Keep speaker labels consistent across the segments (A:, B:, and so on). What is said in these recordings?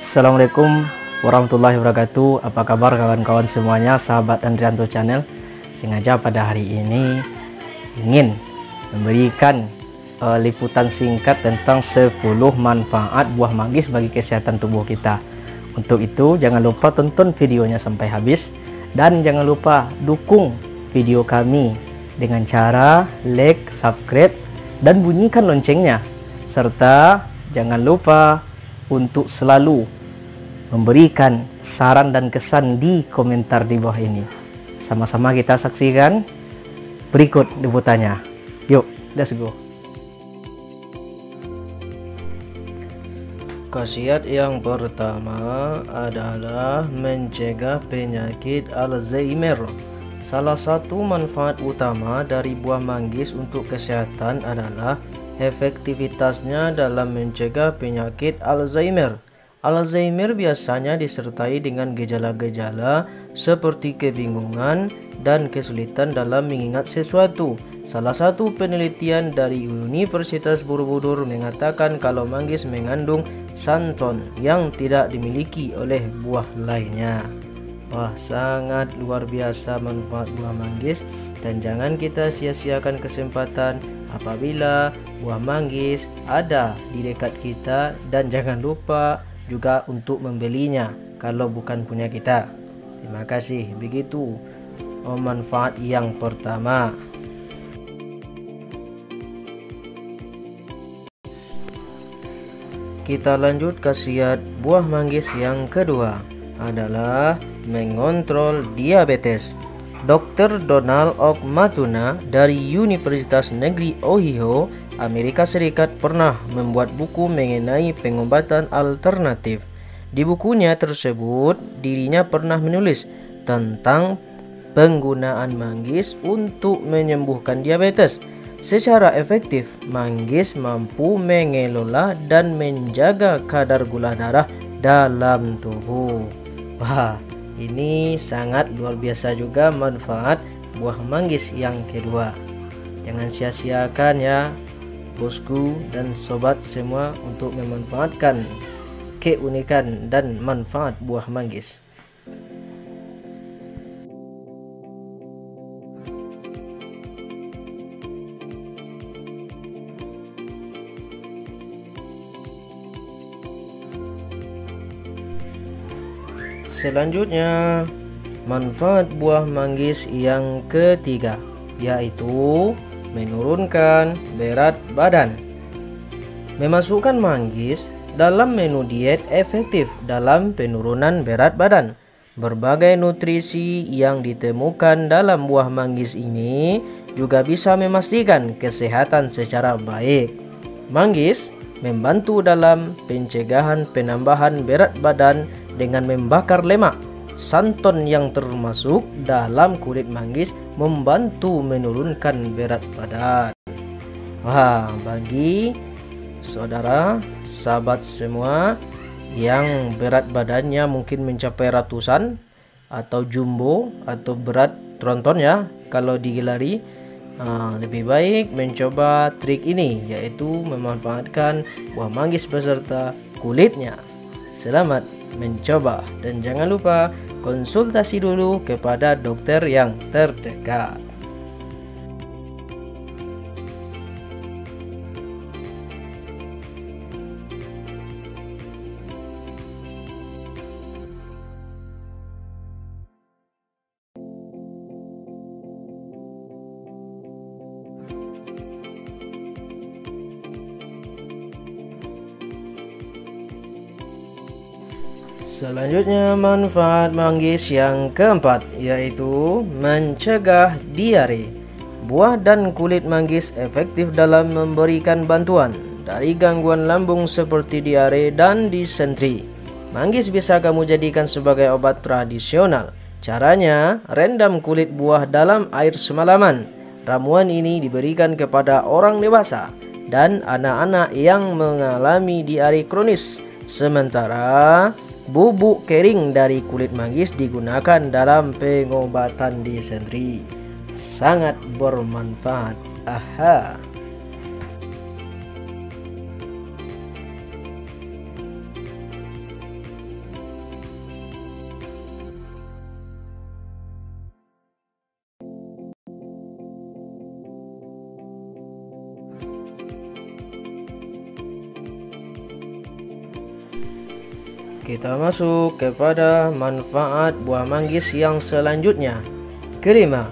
A: Assalamualaikum warahmatullahi wabarakatuh. Apa kabar kawan-kawan semuanya, sahabat Andrianto Channel. Sengaja pada hari ini ingin memberikan liputan singkat tentang 10 manfaat buah manggis bagi kesehatan tubuh kita. Untuk itu jangan lupa tonton videonya sampai habis, dan jangan lupa dukung video kami dengan cara like, subscribe, dan bunyikan loncengnya. Serta jangan lupa untuk selalu memberikan saran dan kesan di komentar di bawah ini. Sama-sama kita saksikan berikut liputannya. Yuk, let's go. Khasiat yang pertama adalah mencegah penyakit Alzheimer. Salah satu manfaat utama dari buah manggis untuk kesehatan adalah efektivitasnya dalam mencegah penyakit Alzheimer. Alzheimer biasanya disertai dengan gejala-gejala seperti kebingungan dan kesulitan dalam mengingat sesuatu. Salah satu penelitian dari Universitas Borobudur mengatakan kalau manggis mengandung santon yang tidak dimiliki oleh buah lainnya. Wah, sangat luar biasa manfaat buah manggis, dan jangan kita sia-siakan kesempatan apabila buah manggis ada di dekat kita, dan jangan lupa juga untuk membelinya kalau bukan punya kita. Terima kasih. Begitu manfaat yang pertama. Kita lanjut khasiat buah manggis yang kedua adalah mengontrol diabetes. Dr. Donald Oak Matuna dari Universitas Negeri Ohio, Amerika Serikat pernah membuat buku mengenai pengobatan alternatif. Di bukunya tersebut, dirinya pernah menulis tentang penggunaan manggis untuk menyembuhkan diabetes. Secara efektif, manggis mampu mengelola dan menjaga kadar gula darah dalam tubuh. Wah, ini sangat luar biasa juga manfaat buah manggis yang kedua. Jangan sia-siakan ya bosku dan sobat semua untuk memanfaatkan keunikan dan manfaat buah manggis. Selanjutnya, manfaat buah manggis yang ketiga yaitu menurunkan berat badan. Memasukkan manggis dalam menu diet efektif dalam penurunan berat badan. Berbagai nutrisi yang ditemukan dalam buah manggis ini juga bisa memastikan kesehatan secara baik. Manggis membantu dalam pencegahan penambahan berat badan dengan membakar lemak. Santon yang termasuk dalam kulit manggis membantu menurunkan berat badan. Wah, bagi saudara, sahabat semua yang berat badannya mungkin mencapai ratusan atau jumbo atau berat tronton ya kalau digelari, lebih baik mencoba trik ini, yaitu memanfaatkan buah manggis beserta kulitnya. Selamat mencoba, dan jangan lupa konsultasi dulu kepada dokter yang terdekat. Selanjutnya, manfaat manggis yang keempat yaitu mencegah diare. Buah dan kulit manggis efektif dalam memberikan bantuan dari gangguan lambung seperti diare dan disentri. Manggis bisa kamu jadikan sebagai obat tradisional. Caranya, rendam kulit buah dalam air semalaman. Ramuan ini diberikan kepada orang dewasa dan anak-anak yang mengalami diare kronis. Sementara bubuk kering dari kulit manggis digunakan dalam pengobatan disentri. Sangat bermanfaat. Aha. Kita masuk kepada manfaat buah manggis yang selanjutnya. Kelima,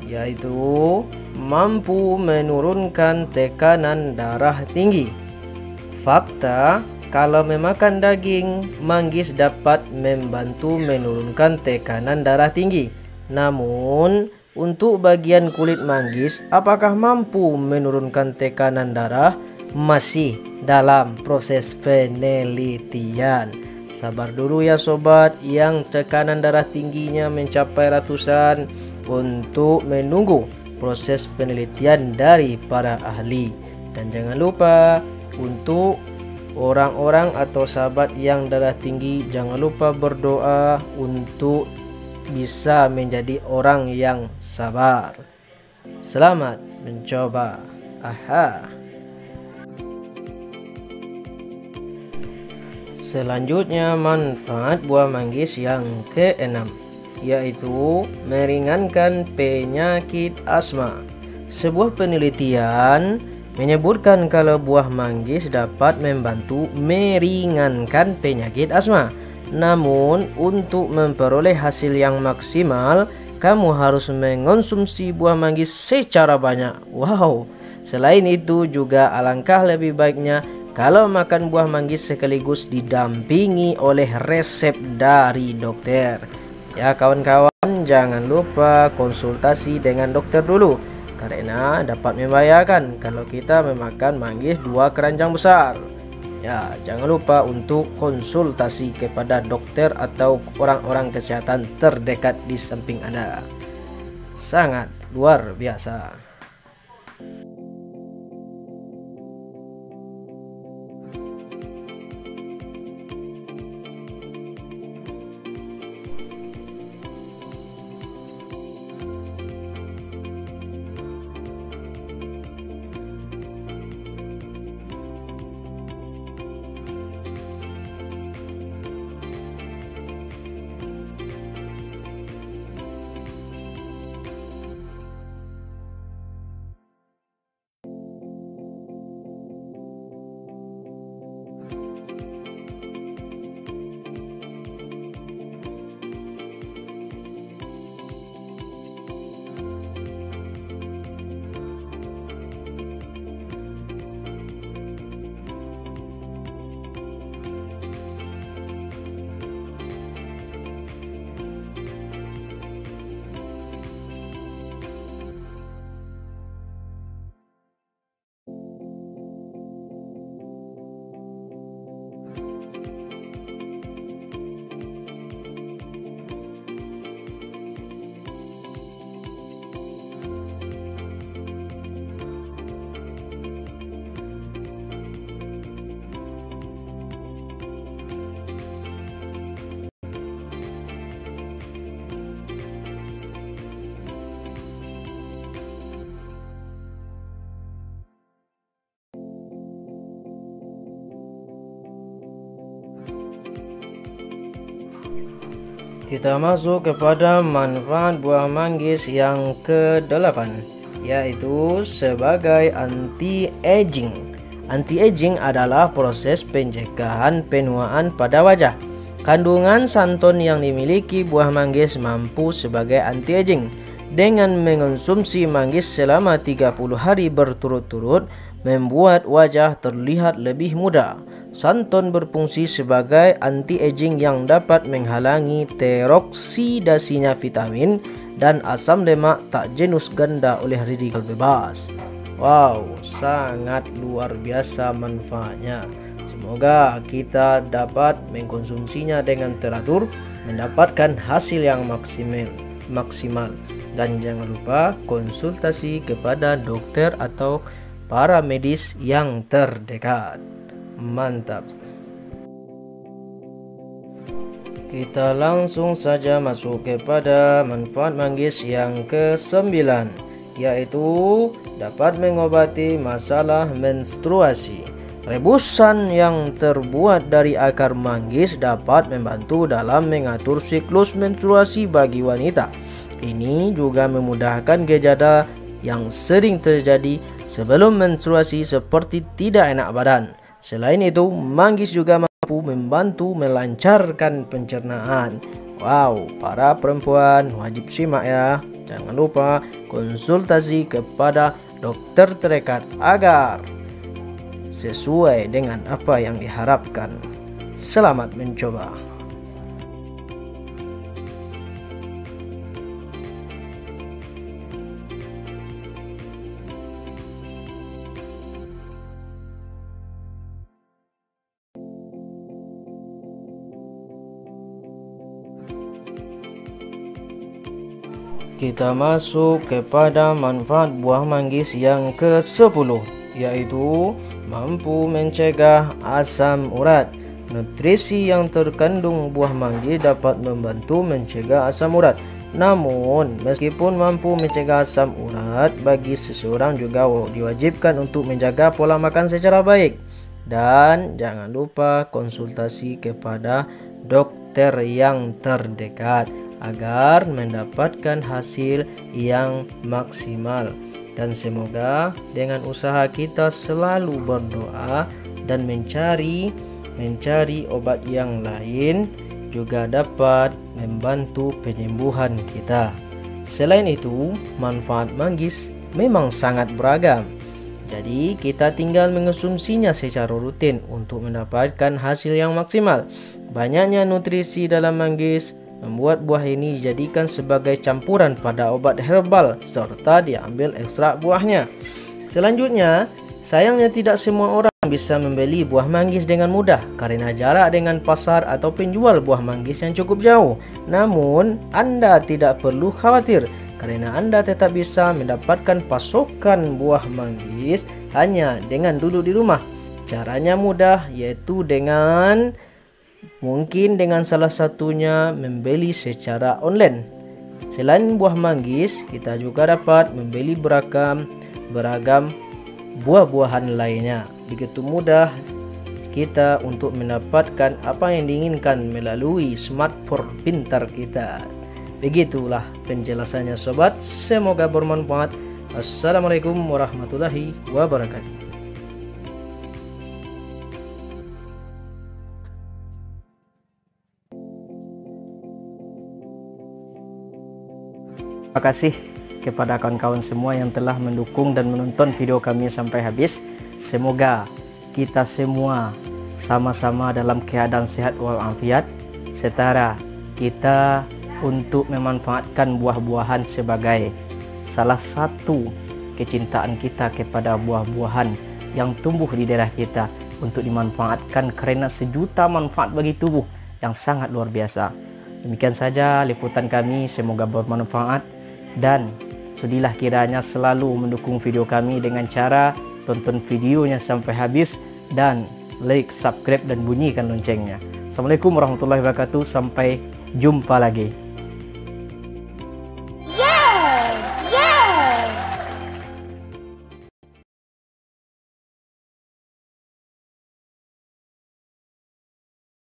A: yaitu mampu menurunkan tekanan darah tinggi. Fakta, kalau memakan daging manggis dapat membantu menurunkan tekanan darah tinggi. Namun, untuk bagian kulit manggis, apakah mampu menurunkan tekanan darah? Masih dalam proses penelitian. Sabar dulu ya sobat yang tekanan darah tingginya mencapai ratusan, untuk menunggu proses penelitian dari para ahli. Dan jangan lupa untuk orang-orang atau sahabat yang darah tinggi, jangan lupa berdoa untuk bisa menjadi orang yang sabar. Selamat mencoba. Aha. Selanjutnya manfaat buah manggis yang keenam, yaitu meringankan penyakit asma. Sebuah penelitian menyebutkan kalau buah manggis dapat membantu meringankan penyakit asma. Namun, untuk memperoleh hasil yang maksimal, kamu harus mengonsumsi buah manggis secara banyak. Wow! Selain itu juga alangkah lebih baiknya kalau makan buah manggis sekaligus didampingi oleh resep dari dokter. Ya kawan-kawan, jangan lupa konsultasi dengan dokter dulu, karena dapat membahayakan kalau kita memakan manggis 2 keranjang besar. Ya, jangan lupa untuk konsultasi kepada dokter atau orang-orang kesehatan terdekat di samping Anda. Sangat luar biasa. Kita masuk kepada manfaat buah manggis yang ke-8, yaitu sebagai anti-aging. Anti-aging adalah proses pencegahan penuaan pada wajah. Kandungan santon yang dimiliki buah manggis mampu sebagai anti-aging. Dengan mengonsumsi manggis selama 30 hari berturut-turut, membuat wajah terlihat lebih muda. Santon berfungsi sebagai anti-aging yang dapat menghalangi teroksidasinya vitamin dan asam lemak tak jenuh ganda oleh radikal bebas. Wow, sangat luar biasa manfaatnya. Semoga kita dapat mengkonsumsinya dengan teratur, mendapatkan hasil yang maksimal. Dan jangan lupa konsultasi kepada dokter atau para medis yang terdekat. Mantap. Kita langsung saja masuk kepada manfaat manggis yang ke-9, yaitu dapat mengobati masalah menstruasi. Rebusan yang terbuat dari akar manggis dapat membantu dalam mengatur siklus menstruasi bagi wanita. Ini juga memudahkan gejala yang sering terjadi sebelum menstruasi seperti tidak enak badan. Selain itu, manggis juga mampu mampu membantu melancarkan pencernaan. Wow, para perempuan wajib simak ya. Jangan lupa konsultasi kepada dokter terdekat agar sesuai dengan apa yang diharapkan. Selamat mencoba. Kita masuk kepada manfaat buah manggis yang ke-10, yaitu mampu mencegah asam urat. Nutrisi yang terkandung buah manggis dapat membantu mencegah asam urat. Namun, meskipun mampu mencegah asam urat, bagi seseorang juga diwajibkan untuk menjaga pola makan secara baik. Dan jangan lupa konsultasi kepada dokter yang terdekat agar mendapatkan hasil yang maksimal. Dan semoga dengan usaha kita selalu berdoa dan mencari obat yang lain juga dapat membantu penyembuhan kita. Selain itu, manfaat manggis memang sangat beragam. Jadi kita tinggal mengonsumsinya secara rutin untuk mendapatkan hasil yang maksimal. Banyaknya nutrisi dalam manggis membuat buah ini dijadikan sebagai campuran pada obat herbal serta diambil ekstrak buahnya. Selanjutnya, sayangnya tidak semua orang bisa membeli buah manggis dengan mudah karena jarak dengan pasar atau penjual buah manggis yang cukup jauh. Namun, Anda tidak perlu khawatir karena Anda tetap bisa mendapatkan pasokan buah manggis hanya dengan duduk di rumah. Caranya mudah, yaitu dengan salah satunya membeli secara online. Selain buah manggis, kita juga dapat membeli beragam buah-buahan lainnya. Begitu mudah kita untuk mendapatkan apa yang diinginkan melalui smartphone pintar kita. Begitulah penjelasannya sobat, semoga bermanfaat. Assalamualaikum warahmatullahi wabarakatuh. Terima kasih kepada kawan-kawan semua yang telah mendukung dan menonton video kami sampai habis. Semoga kita semua sama-sama dalam keadaan sehat walafiat, setara kita untuk memanfaatkan buah-buahan sebagai salah satu kecintaan kita kepada buah-buahan yang tumbuh di daerah kita untuk dimanfaatkan karena sejuta manfaat bagi tubuh yang sangat luar biasa. Demikian saja liputan kami, semoga bermanfaat. Dan sudilah kiranya selalu mendukung video kami dengan cara tonton videonya sampai habis dan like, subscribe dan bunyikan loncengnya. Assalamualaikum warahmatullahi wabarakatuh. Sampai jumpa lagi.